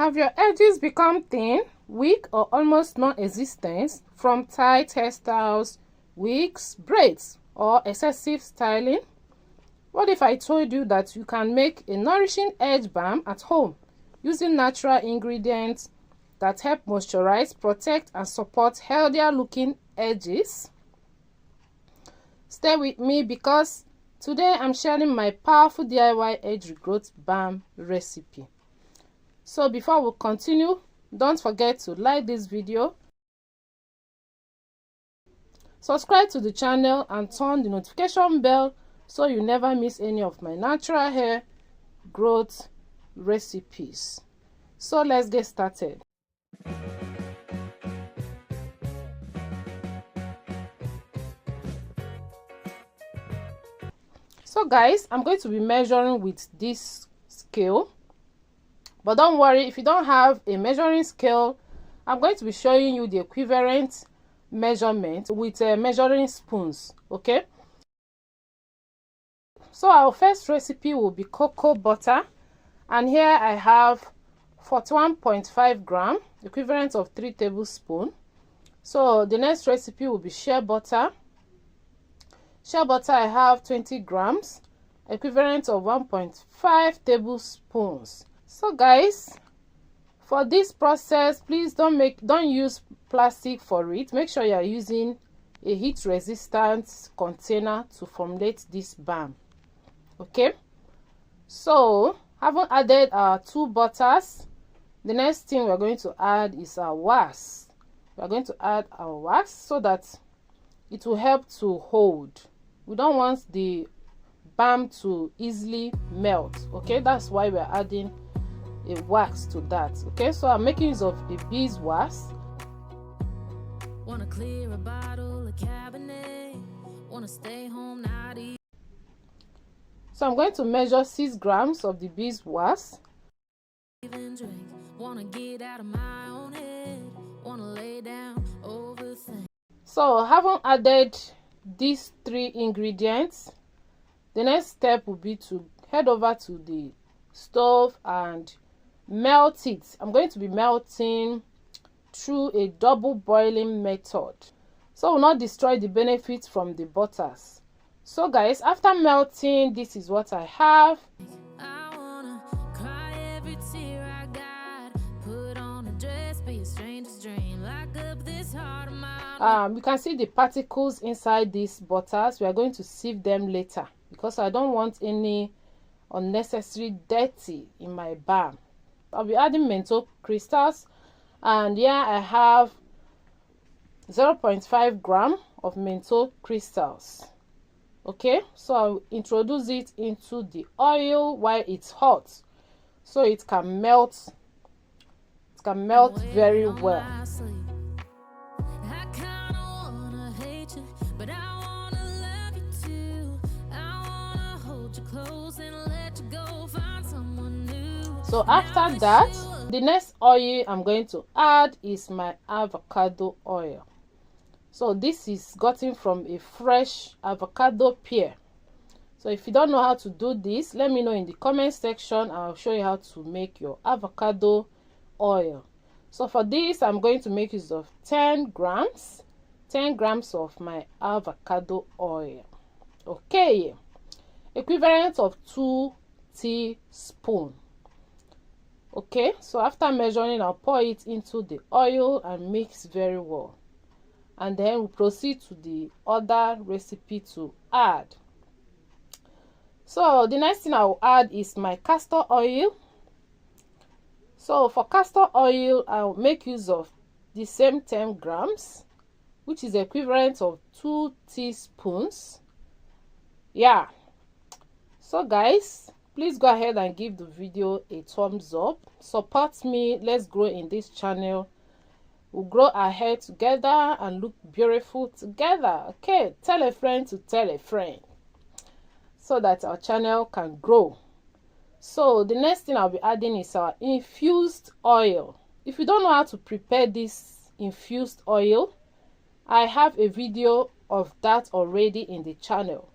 Have your edges become thin, weak, or almost non-existent from tight hairstyles, wigs, braids, or excessive styling? What if I told you that you can make a nourishing edge balm at home using natural ingredients that help moisturize, protect, and support healthier looking edges? Stay with me because today I'm sharing my powerful DIY Edge Regrowth Balm recipe. So before we continue, don't forget to like this video, subscribe to the channel, and turn the notification bell so you never miss any of my natural hair growth recipes. So let's get started. So guys, I'm going to be measuring with this scale, but don't worry if you don't have a measuring scale. I'm going to be showing you the equivalent measurement with measuring spoons. Okay, so our first recipe will be cocoa butter, and here I have 41.5 gram, equivalent of 3 tablespoons. So the next recipe will be shea butter. Shea butter, I have 20 grams, equivalent of 1.5 tablespoons. So guys, for this process, please don't use plastic for it. Make sure you are using a heat resistant container to formulate this balm. Okay, so having added our 2 butters, the next thing we're going to add is our wax. We're going to add our wax so that it will help to hold. We don't want the balm to easily melt. Okay, that's why we're adding a wax to that. Okay, so I'm making use of a beeswax. Wanna clear a bottle of Cabernet, wanna stay home not eat. So I'm going to measure 6 grams of the beeswax. Wanna get out of my own head, wanna lay down overthink. So having added these 3 ingredients, the next step will be to head over to the stove and melt it. I'm going to be melting through a double boiling method, so will not destroy the benefits from the butters. So guys, after melting, this is what I have. I wanna cry every tear I got, put on a dress, be a stranger's dream, lock up this heart of mine. You can see the particles inside these butters. We are going to sieve them later because I don't want any unnecessary dirty in my balm. I'll be adding menthol crystals, and here I have 0.5 gram of menthol crystals. Okay, so I'll introduce it into the oil while it's hot so it can melt. It can melt very well. So after that, the next oil I'm going to add is my avocado oil. So this is gotten from a fresh avocado pear. So if you don't know how to do this, let me know in the comment section. I'll show you how to make your avocado oil. So for this, I'm going to make use of 10 grams of my avocado oil. Okay, equivalent of 2 teaspoons. Okay, so after measuring, I'll pour it into the oil and mix very well, and then we'll proceed to the other recipe to add. So the next thing I'll add is my castor oil. So for castor oil, I'll make use of the same 10 grams, which is equivalent of 2 teaspoons. Yeah, so guys, please go ahead and give the video a thumbs up. Support me. Let's grow in this channel. We'll grow our hair together and look beautiful together. Okay, tell a friend to tell a friend so that our channel can grow. So the next thing I'll be adding is our infused oil. If you don't know how to prepare this infused oil, I have a video of that already in the channel.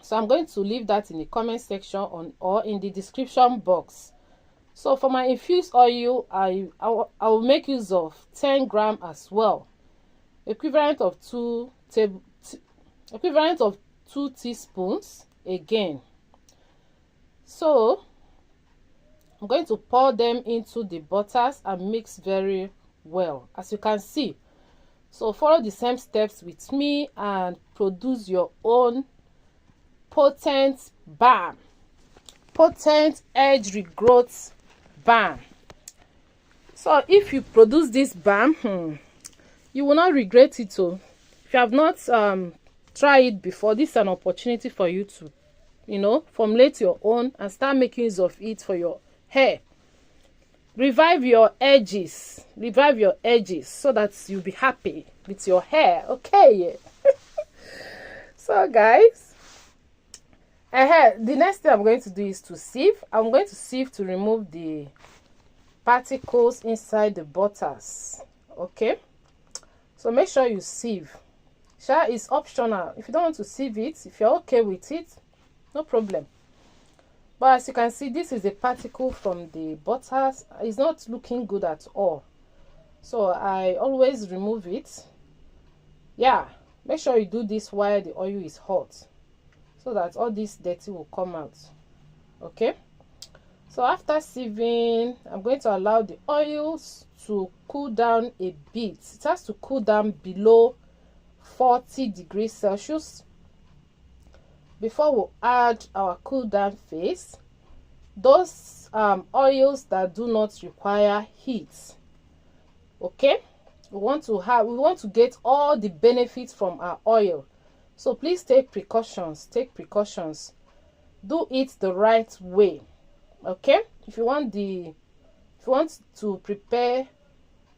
So I'm going to leave that in the comment section or in the description box. So for my infused oil, I will make use of 10 gram as well, equivalent of 2 teaspoons again. So I'm going to pour them into the butters and mix very well, as you can see. So follow the same steps with me and produce your own potent balm, potent edge regrowth balm. So if you produce this balm, you will not regret it. So if you have not tried it before, this is an opportunity for you to, you know, formulate your own and start making use of it for your hair. Revive your edges, so that you'll be happy with your hair. Okay. So guys, the next thing I'm going to do is to sieve. I'm going to sieve to remove the particles inside the butters. Okay, so make sure you sieve. Sure, it's optional. If you don't want to sieve it, if you're okay with it, no problem. But as you can see, this is the particle from the butters. It's not looking good at all, so I always remove it. Yeah, make sure you do this while the oil is hot, so that all this dirty will come out. Okay, so after sieving, I'm going to allow the oils to cool down a bit. It has to cool down below 40 degrees Celsius before we add our cool down phase. Those oils that do not require heat. Okay, we want to get all the benefits from our oil. So please take precautions. Do it the right way. Okay, if you want to prepare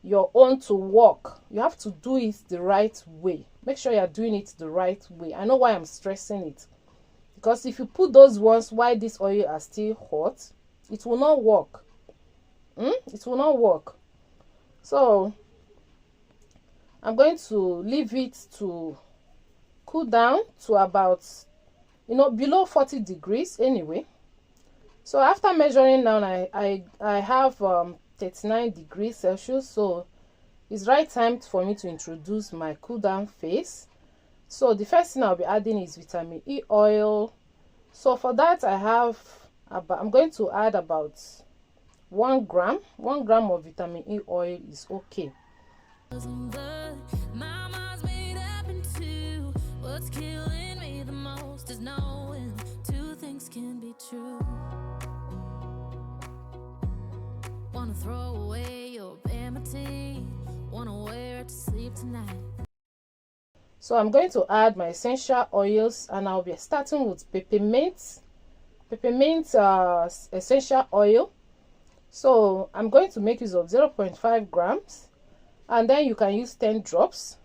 your own to work, you have to do it the right way. Make sure you're doing it the right way. I know why I'm stressing it, because if you put those ones while this oil are still hot, it will not work. It will not work. So I'm going to leave it to cool down to about, below 40 degrees anyway. So after measuring now, I have 39 degrees Celsius. So it's right time for me to introduce my cool down phase. So the first thing I'll be adding is vitamin E oil. So for that, I'm going to add about 1 gram. 1 gram of vitamin E oil is okay. What's killing me the most is knowing two things can be true. Wanna throw away your vanity, wanna wear it to sleep tonight. So I'm going to add my essential oils, and I'll be starting with peppermint essential oil. So I'm going to make use of 0.5 grams, and then you can use 10 drops.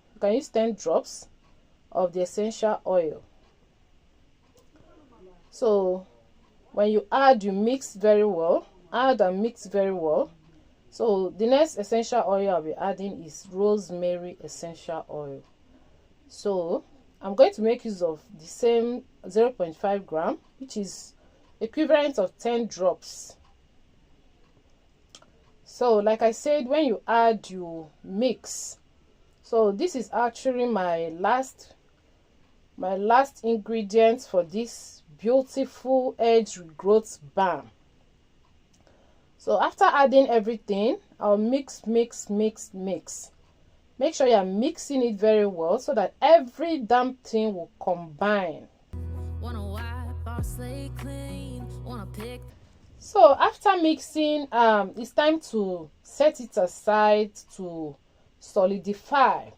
Of the essential oil. So when you add, you mix very well. So the next essential oil I'll be adding is Rosemary Essential Oil. So I'm going to make use of the same 0.5 gram, which is equivalent of 10 drops. So like I said, when you add, you mix. So this is actually my last ingredient for this beautiful edge regrowth balm. So after adding everything, I'll mix. Make sure you're mixing it very well so that every damn thing will combine. So after mixing, it's time to set it aside to solidify.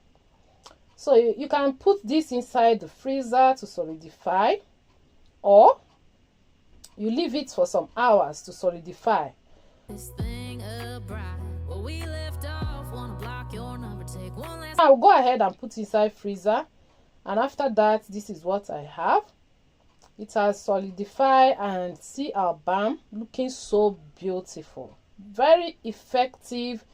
So you can put this inside the freezer to solidify, or you leave it for some hours to solidify. I'll go ahead and put inside freezer, and after that, this is what I have. It has solidified, and see our balm looking so beautiful, very effective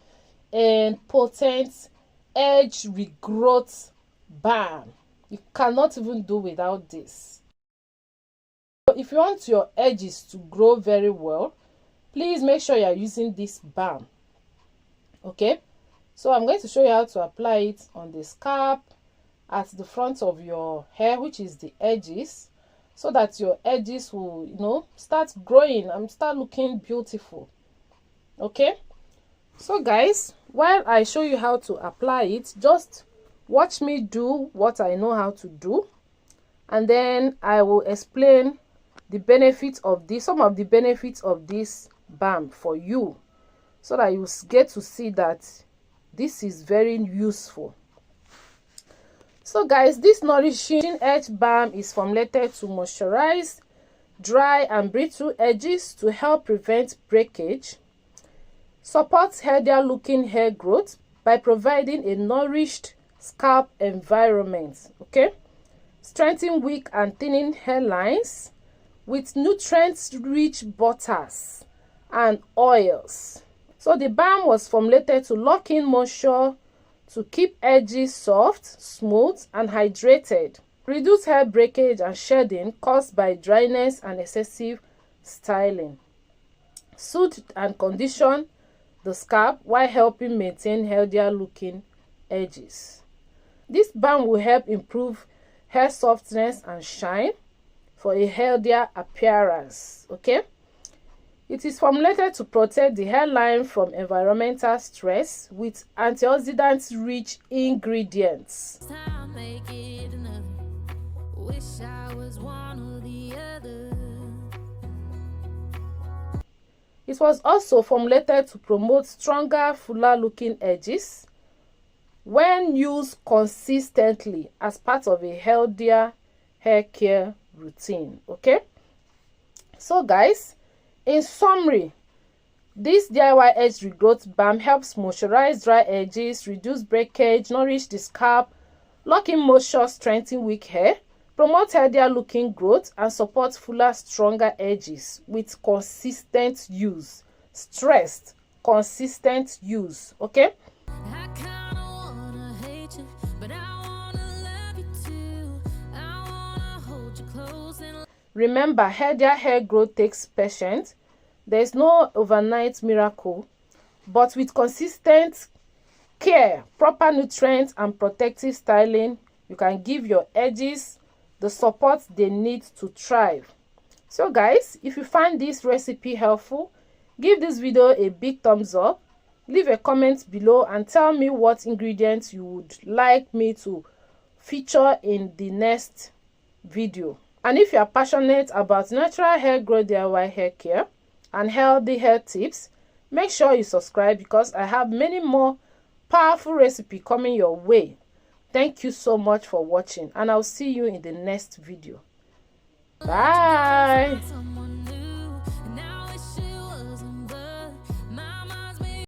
and potent edge regrowth balm. You cannot even do without this. So if you want your edges to grow very well, please make sure you are using this balm. Okay, so I'm going to show you how to apply it on the scalp, at the front of your hair, which is the edges, so that your edges will, you know, start growing and start looking beautiful. Okay, so guys, while I show you how to apply it, just watch me do what I know how to do, and then I will explain the benefits of this, some of the benefits of this balm for you, so that you get to see that this is very useful. So guys, this Nourishing Edge Balm is formulated to moisturize dry and brittle edges to help prevent breakage, supports healthier looking hair growth by providing a nourished scalp environment, okay, strengthen weak and thinning hairlines with nutrients rich butters and oils. So the balm was formulated to lock in moisture, to keep edges soft, smooth, and hydrated, reduce hair breakage and shedding caused by dryness and excessive styling, soothe and condition the scalp while helping maintain healthier looking edges. This balm will help improve hair softness and shine for a healthier appearance. Okay, it is formulated to protect the hairline from environmental stress with antioxidant-rich ingredients. It was also formulated to promote stronger, fuller-looking edges when used consistently as part of a healthier hair care routine. Okay, so guys, in summary, this DIY Edge Regrowth Balm helps moisturize dry edges, reduce breakage, nourish the scalp, lock in moisture, strengthen weak hair, promote healthier looking growth, and support fuller, stronger edges with consistent use. Stressed, consistent use. Okay? Remember, healthier hair growth takes patience. There is no overnight miracle, but with consistent care, proper nutrients, and protective styling, you can give your edges the support they need to thrive. So guys, if you find this recipe helpful, give this video a big thumbs up, leave a comment below, and tell me what ingredients you would like me to feature in the next video. And if you are passionate about natural hair growth, DIY hair care, and healthy hair tips, make sure you subscribe, because I have many more powerful recipes coming your way. Thank you so much for watching, and I'll see you in the next video. Bye.